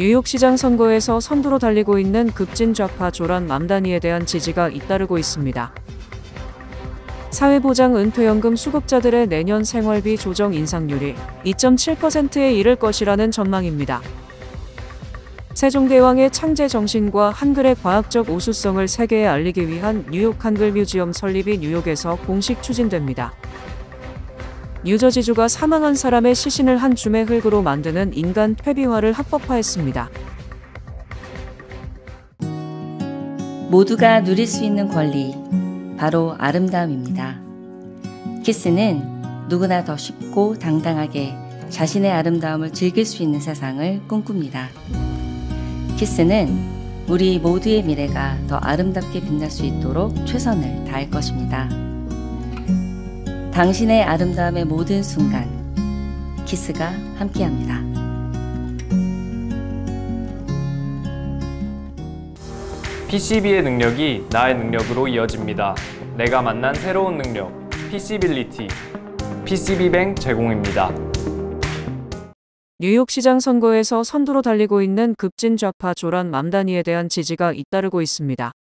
뉴욕시장 선거에서 선두로 달리고 있는 급진 좌파 조란 맘다니에 대한 지지가 잇따르고 있습니다. 사회보장 은퇴연금 수급자들의 내년 생활비 조정 인상률이 2.7%에 이를 것이라는 전망입니다. 세종대왕의 창제 정신과 한글의 과학적 우수성을 세계에 알리기 위한 뉴욕 한글 뮤지엄 설립이 뉴욕에서 공식 추진됩니다. 뉴저지주가 사망한 사람의 시신을 한 줌의 흙으로 만드는 인간 퇴비화를 합법화했습니다. 모두가 누릴 수 있는 권리, 바로 아름다움입니다. 키스는 누구나 더 쉽고 당당하게 자신의 아름다움을 즐길 수 있는 세상을 꿈꿉니다. 키스는 우리 모두의 미래가 더 아름답게 빛날 수 있도록 최선을 다할 것입니다. 당신의 아름다움의 모든 순간, 키스가 함께합니다. PCB의 능력이 나의 능력으로 이어집니다. 내가 만난 새로운 능력, PC빌리티, PCB뱅 제공입니다. 뉴욕시장 선거에서 선두로 달리고 있는 급진 좌파 조란 맘다니에 대한 지지가 잇따르고 있습니다.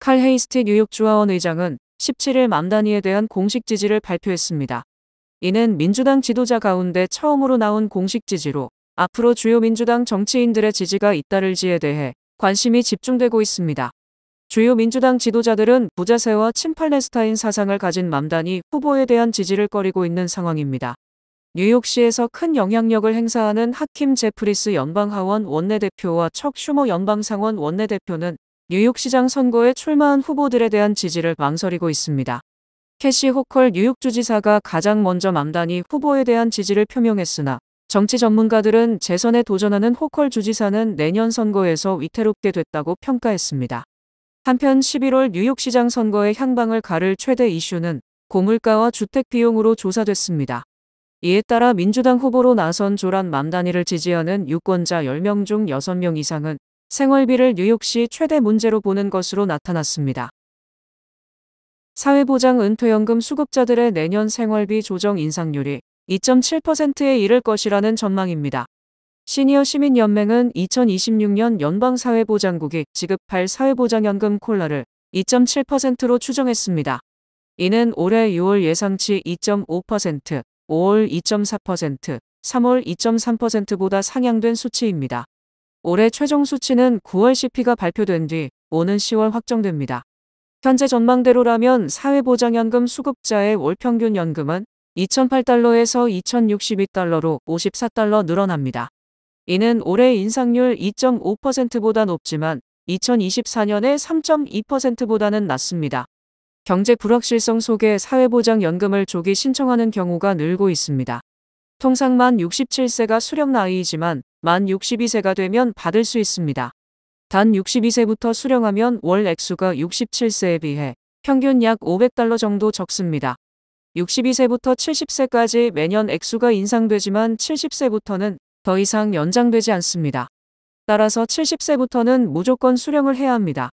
칼 헤이스티 뉴욕주하원 의장은 17일 맘다니에 대한 공식 지지를 발표했습니다. 이는 민주당 지도자 가운데 처음으로 나온 공식 지지로 앞으로 주요 민주당 정치인들의 지지가 잇따를지에 대해 관심이 집중되고 있습니다. 주요 민주당 지도자들은 부자세와 친팔레스타인 사상을 가진 맘다니 후보에 대한 지지를 꺼리고 있는 상황입니다. 뉴욕시에서 큰 영향력을 행사하는 하킴 제프리스 연방하원 원내대표와 척 슈머 연방상원 원내대표는 뉴욕시장 선거에 출마한 후보들에 대한 지지를 망설이고 있습니다. 캐시 호컬 뉴욕주지사가 가장 먼저 맘다니 후보에 대한 지지를 표명했으나 정치 전문가들은 재선에 도전하는 호컬 주지사는 내년 선거에서 위태롭게 됐다고 평가했습니다. 한편 11월 뉴욕시장 선거의 향방을 가를 최대 이슈는 고물가와 주택 비용으로 조사됐습니다. 이에 따라 민주당 후보로 나선 조란 맘다니를 지지하는 유권자 10명 중 6명 이상은 생활비를 뉴욕시 최대 문제로 보는 것으로 나타났습니다. 사회보장 은퇴연금 수급자들의 내년 생활비 조정 인상률이 2.7%에 이를 것이라는 전망입니다. 시니어 시민연맹은 2026년 연방사회보장국이 지급할 사회보장연금 콜라를 2.7%로 추정했습니다. 이는 올해 6월 예상치 2.5%, 5월 2.4%, 3월 2.3%보다 상향된 수치입니다. 올해 최종 수치는 9월 CP가 발표된 뒤 오는 10월 확정됩니다. 현재 전망대로라면 사회보장연금 수급자의 월 평균 연금은 2,008달러에서 2,062달러로 54달러 늘어납니다. 이는 올해 인상률 2.5%보다 높지만 2024년의 3.2%보다는 낮습니다. 경제 불확실성 속에 사회보장연금을 조기 신청하는 경우가 늘고 있습니다. 통상 만 67세가 수령 나이이지만 만 62세가 되면 받을 수 있습니다. 단 62세부터 수령하면 월 액수가 67세에 비해 평균 약 500달러 정도 적습니다. 62세부터 70세까지 매년 액수가 인상되지만 70세부터는 더 이상 연장되지 않습니다. 따라서 70세부터는 무조건 수령을 해야 합니다.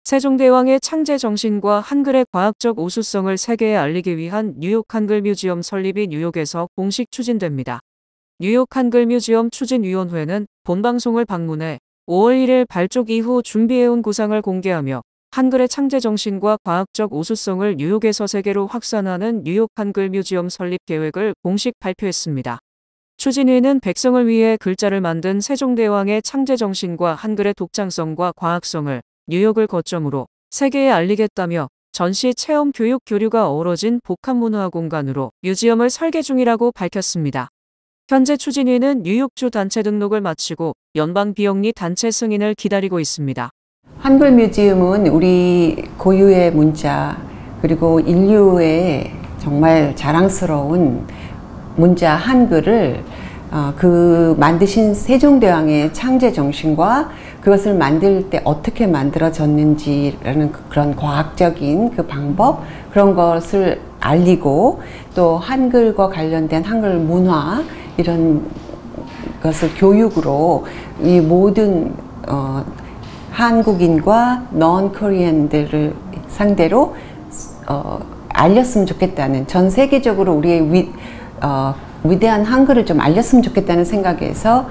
세종대왕의 창제 정신과 한글의 과학적 우수성을 세계에 알리기 위한 뉴욕 한글 뮤지엄 설립이 뉴욕에서 공식 추진됩니다. 뉴욕 한글 뮤지엄 추진위원회는 본방송을 방문해 5월 1일 발족 이후 준비해온 구상을 공개하며 한글의 창제 정신과 과학적 우수성을 뉴욕에서 세계로 확산하는 뉴욕 한글 뮤지엄 설립 계획을 공식 발표했습니다. 추진위는 백성을 위해 글자를 만든 세종대왕의 창제 정신과 한글의 독창성과 과학성을 뉴욕을 거점으로 세계에 알리겠다며 전시 체험 교육 교류가 어우러진 복합문화 공간으로 뮤지엄을 설계 중이라고 밝혔습니다. 현재 추진위는 뉴욕주 단체 등록을 마치고 연방 비영리 단체 승인을 기다리고 있습니다. 한글 뮤지엄은 우리 고유의 문자 그리고 인류의 정말 자랑스러운 문자 한글을 만드신 세종대왕의 창제 정신과 그것을 만들 때 어떻게 만들어졌는지라는 그런 과학적인 그 방법 그런 것을 알리고 또 한글과 관련된 한글 문화 이런 것을 교육으로 이 모든 한국인과 non 코리안들을 상대로 알렸으면 좋겠다는 전 세계적으로 우리의 위대한 한글을 좀 알렸으면 좋겠다는 생각에서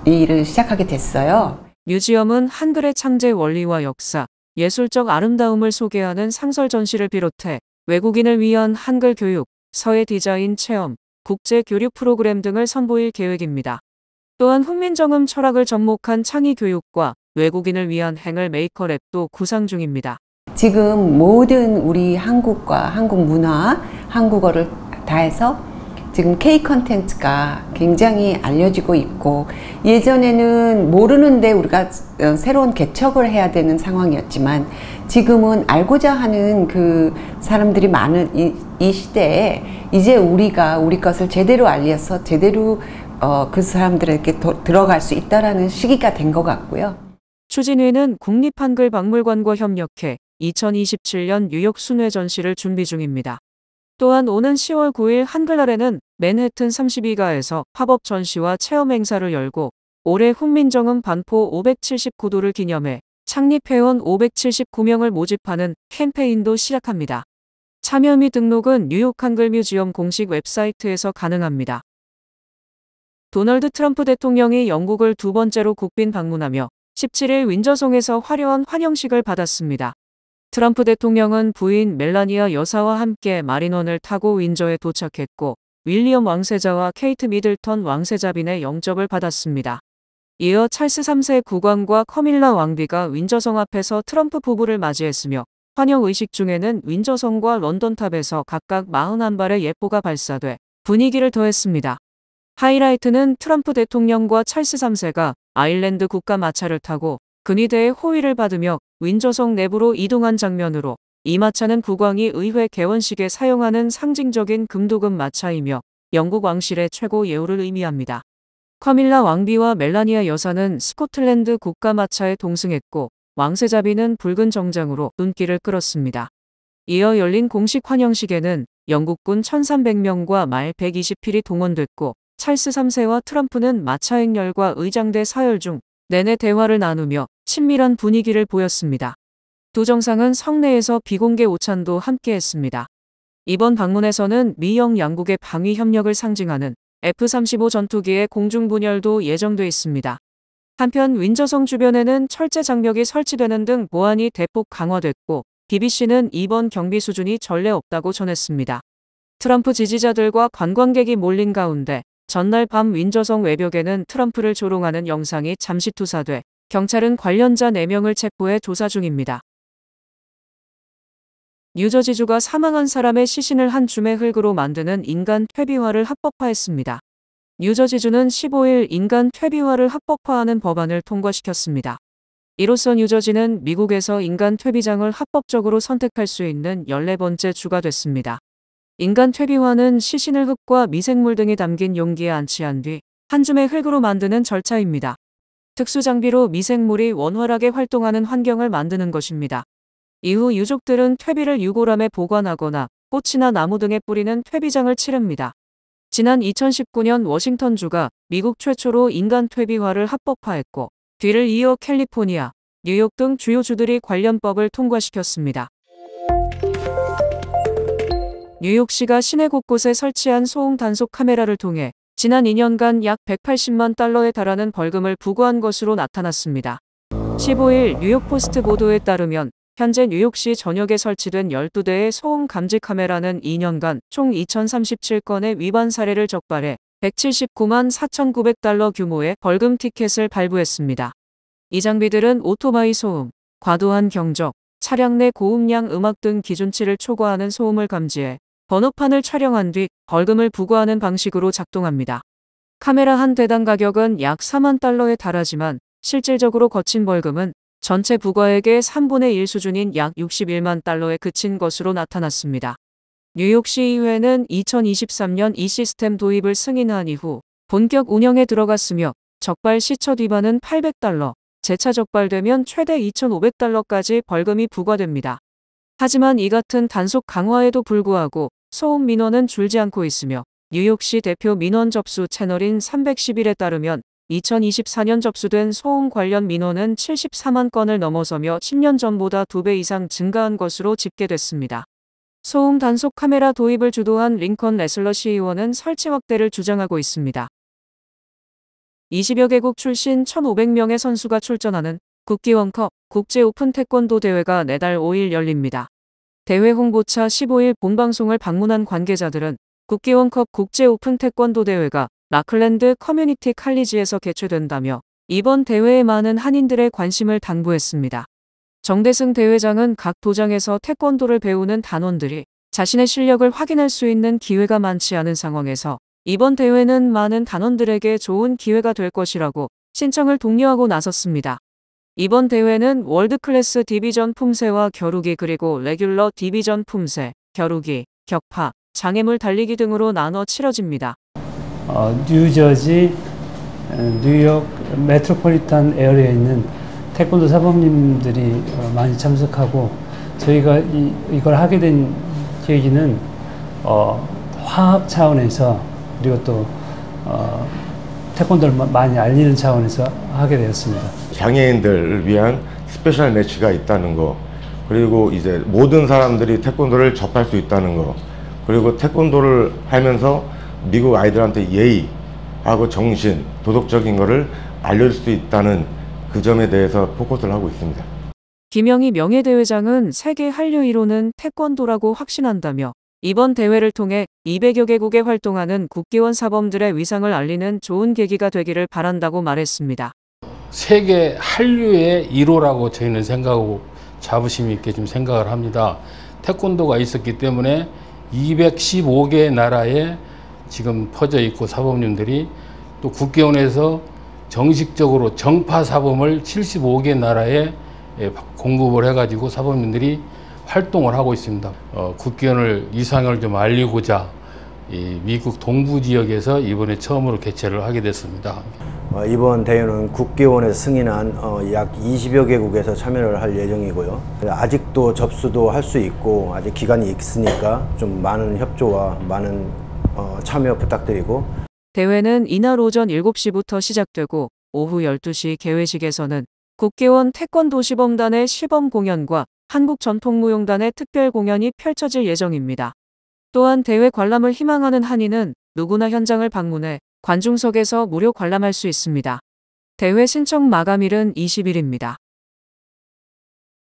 이 일을 시작하게 됐어요. 뮤지엄은 한글의 창제 원리와 역사, 예술적 아름다움을 소개하는 상설 전시를 비롯해 외국인을 위한 한글 교육, 서예 디자인 체험, 국제 교류 프로그램 등을 선보일 계획입니다. 또한 훈민정음 철학을 접목한 창의 교육과 외국인을 위한 행을 메이커 랩도 구상 중입니다. 지금 모든 우리 한국과 한국 문화, 한국어를 다해서 지금 K 컨텐츠가 굉장히 알려지고 있고, 예전에는 모르는데 우리가 새로운 개척을 해야 되는 상황이었지만 지금은 알고자 하는 그 사람들이 많은 이 시대에 이제 우리가 우리 것을 제대로 알려서 제대로 그 사람들에게 들어갈 수 있다라는 시기가 된 것 같고요. 추진위는 국립한글박물관과 협력해 2027년 뉴욕 순회 전시를 준비 중입니다. 또한 오는 10월 9일 한글날에는 맨해튼 32가에서 팝업 전시와 체험 행사를 열고, 올해 훈민정음 반포 579도를 기념해 창립회원 579명을 모집하는 캠페인도 시작합니다. 참여 및 등록은 뉴욕 한글 뮤지엄 공식 웹사이트에서 가능합니다. 도널드 트럼프 대통령이 영국을 두 번째로 국빈 방문하며 17일 윈저성에서 화려한 환영식을 받았습니다. 트럼프 대통령은 부인 멜라니아 여사와 함께 마린원을 타고 윈저에 도착했고, 윌리엄 왕세자와 케이트 미들턴 왕세자빈의 영접을 받았습니다. 이어 찰스 3세 국왕과 커밀라 왕비가 윈저성 앞에서 트럼프 부부를 맞이했으며, 환영 의식 중에는 윈저성과 런던탑에서 각각 41발의 예포가 발사돼 분위기를 더했습니다. 하이라이트는 트럼프 대통령과 찰스 3세가 아일랜드 국가 마차를 타고 근위대의 호위를 받으며 윈저성 내부로 이동한 장면으로, 이 마차는 국왕이 의회 개원식에 사용하는 상징적인 금도금 마차이며 영국 왕실의 최고 예우를 의미합니다. 커밀라 왕비와 멜라니아 여사는 스코틀랜드 국가 마차에 동승했고, 왕세자비는 붉은 정장으로 눈길을 끌었습니다. 이어 열린 공식 환영식에는 영국군 1300명과 말 120필이 동원됐고, 찰스 3세와 트럼프는 마차 행렬과 의장대 사열 중 내내 대화를 나누며 친밀한 분위기를 보였습니다. 두 정상은 성내에서 비공개 오찬도 함께했습니다. 이번 방문에서는 미영 양국의 방위 협력을 상징하는 F-35 전투기의 공중 분열도 예정돼 있습니다. 한편 윈저성 주변에는 철제 장벽이 설치되는 등 보안이 대폭 강화됐고, BBC는 이번 경비 수준이 전례 없다고 전했습니다. 트럼프 지지자들과 관광객이 몰린 가운데 전날 밤 윈저성 외벽에는 트럼프를 조롱하는 영상이 잠시 투사돼 경찰은 관련자 4명을 체포해 조사 중입니다. 뉴저지주가 사망한 사람의 시신을 한 줌의 흙으로 만드는 인간 퇴비화를 합법화했습니다. 뉴저지주는 15일 인간 퇴비화를 합법화하는 법안을 통과시켰습니다. 이로써 뉴저지는 미국에서 인간 퇴비장을 합법적으로 선택할 수 있는 14번째 주가 됐습니다. 인간 퇴비화는 시신을 흙과 미생물 등이 담긴 용기에 안치한 뒤 한 줌의 흙으로 만드는 절차입니다. 특수 장비로 미생물이 원활하게 활동하는 환경을 만드는 것입니다. 이후 유족들은 퇴비를 유골함에 보관하거나 꽃이나 나무 등에 뿌리는 퇴비장을 치릅니다. 지난 2019년 워싱턴주가 미국 최초로 인간 퇴비화를 합법화했고, 뒤를 이어 캘리포니아, 뉴욕 등 주요 주들이 관련법을 통과시켰습니다. 뉴욕시가 시내 곳곳에 설치한 소음 단속 카메라를 통해 지난 2년간 약 180만 달러에 달하는 벌금을 부과한 것으로 나타났습니다. 15일 뉴욕 포스트 보도에 따르면 현재 뉴욕시 전역에 설치된 12대의 소음 감지 카메라는 2년간 총 2037건의 위반 사례를 적발해 179만 4,900달러 규모의 벌금 티켓을 발부했습니다. 이 장비들은 오토바이 소음, 과도한 경적, 차량 내 고음량 음악 등 기준치를 초과하는 소음을 감지해 번호판을 촬영한 뒤 벌금을 부과하는 방식으로 작동합니다. 카메라 한 대당 가격은 약 4만 달러에 달하지만 실질적으로 거친 벌금은 전체 부과액의 3분의 1 수준인 약 61만 달러에 그친 것으로 나타났습니다. 뉴욕시의회는 2023년 이 시스템 도입을 승인한 이후 본격 운영에 들어갔으며, 적발 시 첫 위반은 800달러, 재차 적발되면 최대 2,500달러까지 벌금이 부과됩니다. 하지만 이 같은 단속 강화에도 불구하고 소음 민원은 줄지 않고 있으며, 뉴욕시 대표 민원 접수 채널인 311에 따르면 2024년 접수된 소음 관련 민원은 74만 건을 넘어서며 10년 전보다 2배 이상 증가한 것으로 집계됐습니다. 소음 단속 카메라 도입을 주도한 링컨 레슬러 시의원은 설치 확대를 주장하고 있습니다. 20여 개국 출신 1,500명의 선수가 출전하는 국기원컵 국제 오픈 태권도 대회가 내달 5일 열립니다. 대회 홍보차 15일 본방송을 방문한 관계자들은 국기원컵 국제 오픈 태권도 대회가 라클랜드 커뮤니티 칼리지에서 개최된다며 이번 대회에 많은 한인들의 관심을 당부했습니다. 정대승 대회장은 각 도장에서 태권도를 배우는 단원들이 자신의 실력을 확인할 수 있는 기회가 많지 않은 상황에서 이번 대회는 많은 단원들에게 좋은 기회가 될 것이라고 신청을 독려하고 나섰습니다. 이번 대회는 월드클래스 디비전 품새와 겨루기 그리고 레귤러 디비전 품새, 겨루기, 격파, 장애물 달리기 등으로 나눠 치러집니다. 뉴저지, 뉴욕 메트로폴리탄 에어리어에 있는 태권도 사범님들이 많이 참석하고 저희가 이걸 하게 된 계기는 화합 차원에서 그리고 또 태권도를 많이 알리는 차원에서 하게 되었습니다. 장애인들을 위한 스페셜 매치가 있다는 거, 그리고 이제 모든 사람들이 태권도를 접할 수 있다는 거, 그리고 태권도를 하면서 미국 아이들한테 예의하고 정신, 도덕적인 거를 알려줄 수 있다는 그 점에 대해서 포커스를 하고 있습니다. 김영희 명예대회장은 세계 한류 1호는 태권도라고 확신한다며 이번 대회를 통해 200여 개국에 활동하는 국기원 사범들의 위상을 알리는 좋은 계기가 되기를 바란다고 말했습니다. 세계 한류의 1호라고 저희는 생각하고 자부심 있게 좀 생각을 합니다. 태권도가 있었기 때문에 215개 나라에 지금 퍼져 있고 사범님들이 또 국기원에서 정식적으로 정파 사범을 75개 나라에 공급을 해가지고 사범님들이 활동을 하고 있습니다. 국기원을 이상을 좀 알리고자 미국 동부 지역에서 이번에 처음으로 개최를 하게 됐습니다. 이번 대회는 국기원에서 승인한 약 20여 개국에서 참여를 할 예정이고요. 아직도 접수도 할 수 있고 아직 기간이 있으니까 좀 많은 협조와 많은 참여 부탁드리고, 대회는 이날 오전 7시부터 시작되고 오후 12시 개회식에서는 국기원 태권도 시범단의 시범 공연과 한국전통무용단의 특별 공연이 펼쳐질 예정입니다. 또한 대회 관람을 희망하는 한인은 누구나 현장을 방문해 관중석에서 무료 관람할 수 있습니다. 대회 신청 마감일은 20일입니다.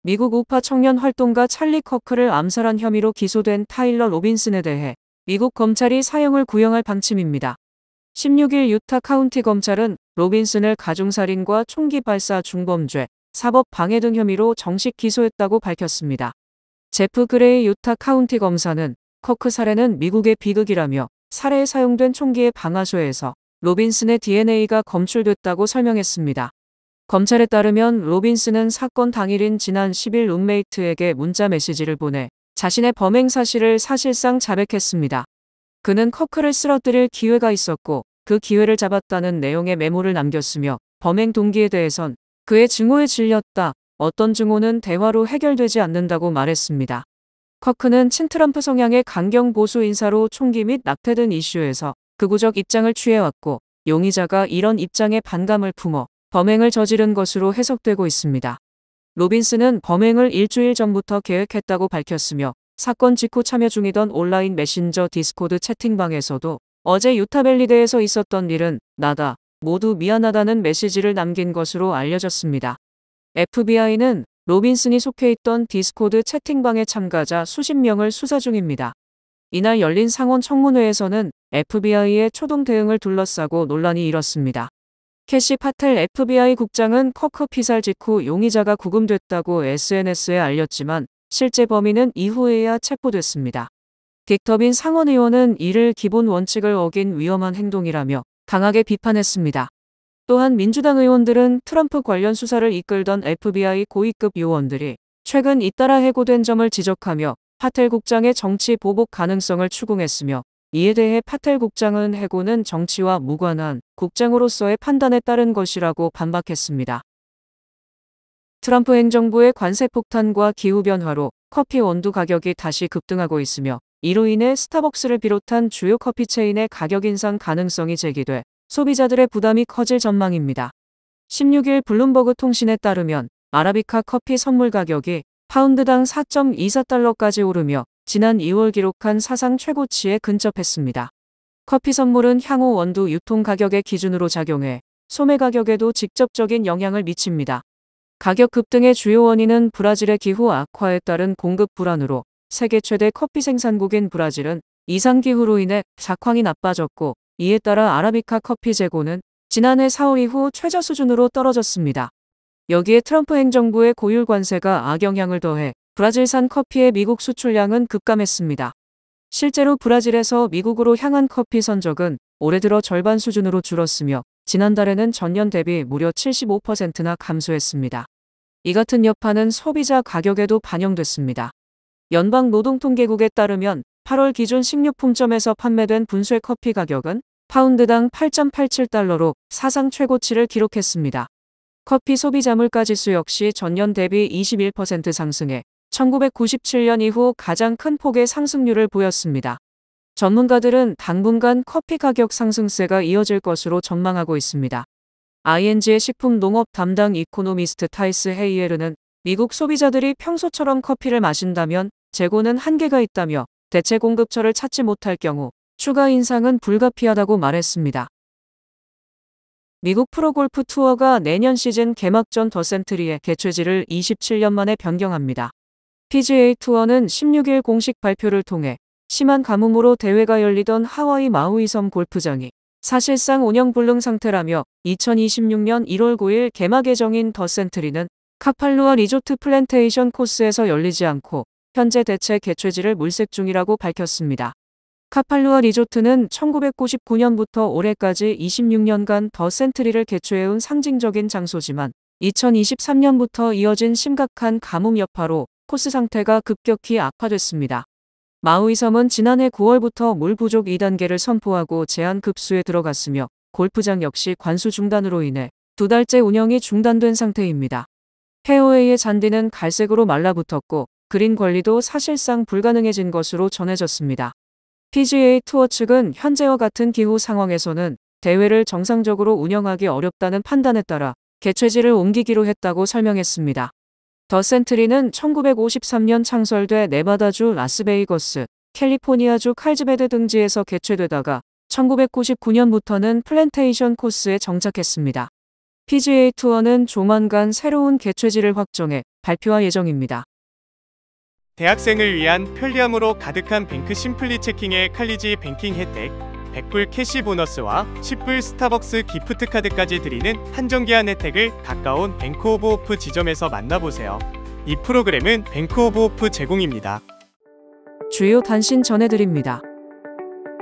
미국 우파 청년 활동가 찰리 커크를 암살한 혐의로 기소된 타일러 로빈슨에 대해 미국 검찰이 사형을 구형할 방침입니다. 16일 유타 카운티 검찰은 로빈슨을 가중살인과 총기 발사 중범죄, 사법 방해 등 혐의로 정식 기소했다고 밝혔습니다. 제프 그레이 유타 카운티 검사는 커크 살해는 미국의 비극이라며 살해에 사용된 총기의 방아쇠에서 로빈슨의 DNA가 검출됐다고 설명했습니다. 검찰에 따르면 로빈슨은 사건 당일인 지난 10일 룸메이트에게 문자 메시지를 보내 자신의 범행 사실을 사실상 자백했습니다. 그는 커크를 쓰러뜨릴 기회가 있었고 그 기회를 잡았다는 내용의 메모를 남겼으며 범행 동기에 대해선 그의 증오에 질렸다. 어떤 증오는 대화로 해결되지 않는다고 말했습니다. 커크는 친트럼프 성향의 강경 보수 인사로 총기 및 낙태 등 이슈에서 극우적 입장을 취해왔고 용의자가 이런 입장에 반감을 품어 범행을 저지른 것으로 해석되고 있습니다. 로빈슨은 범행을 일주일 전부터 계획했다고 밝혔으며 사건 직후 참여 중이던 온라인 메신저 디스코드 채팅방에서도 어제 유타밸리대에서 있었던 일은 나다. 모두 미안하다는 메시지를 남긴 것으로 알려졌습니다. FBI는 로빈슨이 속해 있던 디스코드 채팅방의 참가자 수십 명을 수사 중입니다. 이날 열린 상원 청문회에서는 FBI의 초동 대응을 둘러싸고 논란이 일었습니다. 캐시 파텔 FBI 국장은 커크 피살 직후 용의자가 구금됐다고 SNS에 알렸지만 실제 범인은 이후에야 체포됐습니다. 딕 터빈 상원의원은 이를 기본 원칙을 어긴 위험한 행동이라며 강하게 비판했습니다. 또한 민주당 의원들은 트럼프 관련 수사를 이끌던 FBI 고위급 요원들이 최근 잇따라 해고된 점을 지적하며 파텔 국장의 정치 보복 가능성을 추궁했으며 이에 대해 파텔 국장은 해고는 정치와 무관한 국장으로서의 판단에 따른 것이라고 반박했습니다. 트럼프 행정부의 관세 폭탄과 기후변화로 커피 원두 가격이 다시 급등하고 있으며 이로 인해 스타벅스를 비롯한 주요 커피 체인의 가격 인상 가능성이 제기돼 소비자들의 부담이 커질 전망입니다. 16일 블룸버그 통신에 따르면 아라비카 커피 선물 가격이 파운드당 4.24달러까지 오르며 지난 2월 기록한 사상 최고치에 근접했습니다. 커피 선물은 향후 원두 유통 가격의 기준으로 작용해 소매 가격에도 직접적인 영향을 미칩니다. 가격 급등의 주요 원인은 브라질의 기후 악화에 따른 공급 불안으로 세계 최대 커피 생산국인 브라질은 이상기후로 인해 작황이 나빠졌고, 이에 따라 아라비카 커피 재고는 지난해 4월 이후 최저 수준으로 떨어졌습니다. 여기에 트럼프 행정부의 고율 관세가 악영향을 더해 브라질산 커피의 미국 수출량은 급감했습니다. 실제로 브라질에서 미국으로 향한 커피 선적은 올해 들어 절반 수준으로 줄었으며 지난달에는 전년 대비 무려 75%나 감소했습니다. 이 같은 여파는 소비자 가격에도 반영됐습니다. 연방노동통계국에 따르면 8월 기준 식료품점에서 판매된 분쇄 커피 가격은 파운드당 8.87달러로 사상 최고치를 기록했습니다. 커피 소비자 물가지수 역시 전년 대비 21% 상승해 1997년 이후 가장 큰 폭의 상승률을 보였습니다. 전문가들은 당분간 커피 가격 상승세가 이어질 것으로 전망하고 있습니다. ING의 식품농업 담당 이코노미스트 타이스 헤이에르는 미국 소비자들이 평소처럼 커피를 마신다면 재고는 한계가 있다며 대체 공급처를 찾지 못할 경우 추가 인상은 불가피하다고 말했습니다. 미국 프로골프 투어가 내년 시즌 개막전 더 센트리의 개최지를 27년 만에 변경합니다. PGA 투어는 16일 공식 발표를 통해 심한 가뭄으로 대회가 열리던 하와이 마우이 섬 골프장이 사실상 운영 불능 상태라며 2026년 1월 9일 개막 예정인 더 센트리는 카팔루아 리조트 플랜테이션 코스에서 열리지 않고 현재 대체 개최지를 물색 중이라고 밝혔습니다. 카팔루아 리조트는 1999년부터 올해까지 26년간 더 센트리를 개최해온 상징적인 장소지만 2023년부터 이어진 심각한 가뭄 여파로 코스 상태가 급격히 악화됐습니다. 마우이 섬은 지난해 9월부터 물 부족 2단계를 선포하고 제한 급수에 들어갔으며 골프장 역시 관수 중단으로 인해 2달째 운영이 중단된 상태입니다. 페어웨이의 잔디는 갈색으로 말라붙었고 그린 관리도 사실상 불가능해진 것으로 전해졌습니다. PGA 투어 측은 현재와 같은 기후 상황에서는 대회를 정상적으로 운영하기 어렵다는 판단에 따라 개최지를 옮기기로 했다고 설명했습니다. 더 센트리는 1953년 창설돼 네바다주 라스베이거스, 캘리포니아주 칼즈베드 등지에서 개최되다가 1999년부터는 플랜테이션 코스에 정착했습니다. PGA 투어는 조만간 새로운 개최지를 확정해 발표할 예정입니다. 대학생을 위한 편리함으로 가득한 뱅크 심플리 체킹의 칼리지 뱅킹 혜택, 100불 캐시 보너스와 10불 스타벅스 기프트 카드까지 드리는 한정기한 혜택을 가까운 뱅크 오브 오프 지점에서 만나보세요. 이 프로그램은 뱅크 오브 오프 제공입니다. 주요 단신 전해드립니다.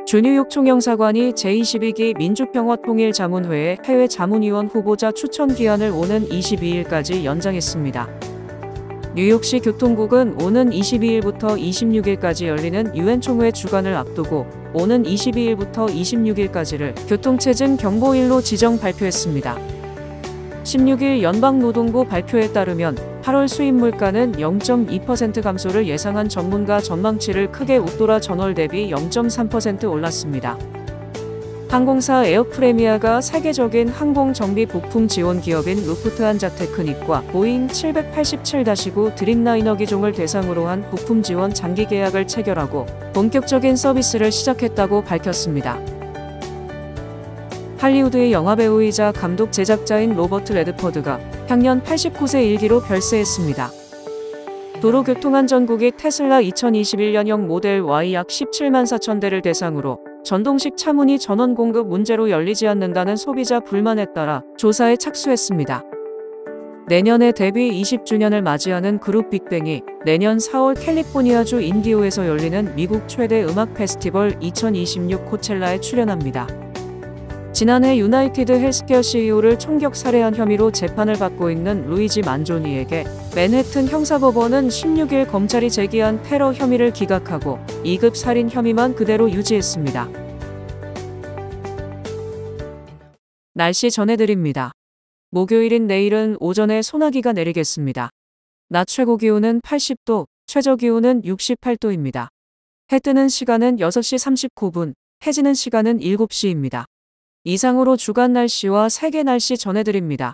주 뉴욕 총영사관이 제22기 민주평화 통일자문회의 해외 자문위원 후보자 추천 기한을 오는 22일까지 연장했습니다. 뉴욕시 교통국은 오는 22일부터 26일까지 열리는 유엔 총회 주간을 앞두고 오는 22일부터 26일까지를 교통체증 경보일로 지정 발표했습니다. 16일 연방노동부 발표에 따르면 8월 수입 물가는 0.2% 감소를 예상한 전문가 전망치를 크게 웃돌아 전월 대비 0.3% 올랐습니다. 항공사 에어프레미아가 세계적인 항공정비 부품 지원 기업인 루프트한자 테크닉과 보잉 787-9 드림라이너 기종을 대상으로 한 부품 지원 장기 계약을 체결하고 본격적인 서비스를 시작했다고 밝혔습니다. 할리우드의 영화배우이자 감독 제작자인 로버트 레드퍼드가 향년 89세 일기로 별세했습니다. 도로교통안전국이 테슬라 2021년형 모델 Y 약 17만 4천 대를 대상으로 전동식 차문이 전원 공급 문제로 열리지 않는다는 소비자 불만에 따라 조사에 착수했습니다. 내년에 데뷔 20주년을 맞이하는 그룹 빅뱅이 내년 4월 캘리포니아주 인디오에서 열리는 미국 최대 음악 페스티벌 2026 코첼라에 출연합니다. 지난해 유나이티드 헬스케어 CEO를 총격 살해한 혐의로 재판을 받고 있는 루이지 만조니에게 맨해튼 형사법원은 16일 검찰이 제기한 테러 혐의를 기각하고 2급 살인 혐의만 그대로 유지했습니다. 날씨 전해드립니다. 목요일인 내일은 오전에 소나기가 내리겠습니다. 낮 최고 기온은 80도, 최저 기온은 68도입니다. 해 뜨는 시간은 6시 39분, 해 지는 시간은 7시입니다. 이상으로 주간 날씨와 세계 날씨 전해드립니다.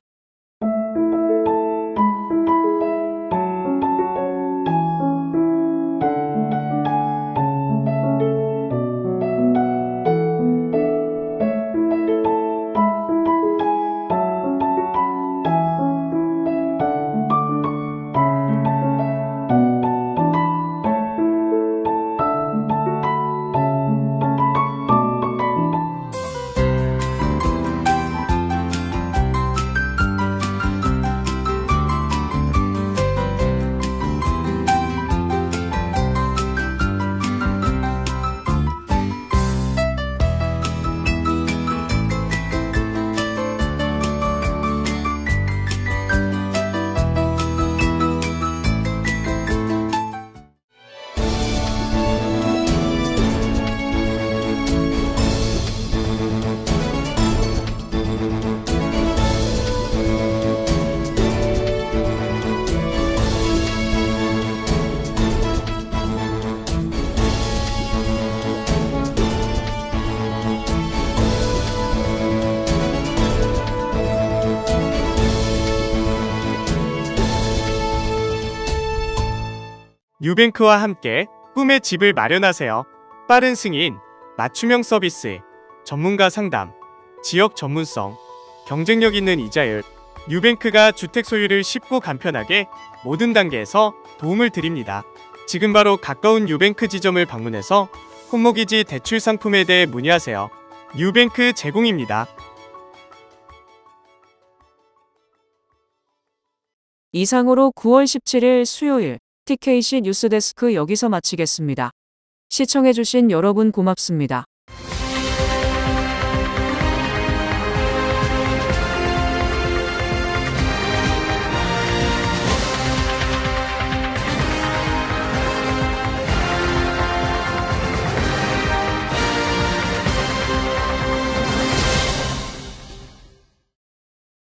뉴뱅크와 함께 꿈의 집을 마련하세요. 빠른 승인, 맞춤형 서비스, 전문가 상담, 지역 전문성, 경쟁력 있는 이자율. 뉴뱅크가 주택 소유를 쉽고 간편하게 모든 단계에서 도움을 드립니다. 지금 바로 가까운 뉴뱅크 지점을 방문해서 홈모기지 대출 상품에 대해 문의하세요. 뉴뱅크 제공입니다. 이상으로 9월 17일 수요일 TKC 뉴스데스크 여기서 마치겠습니다. 시청해주신 여러분 고맙습니다.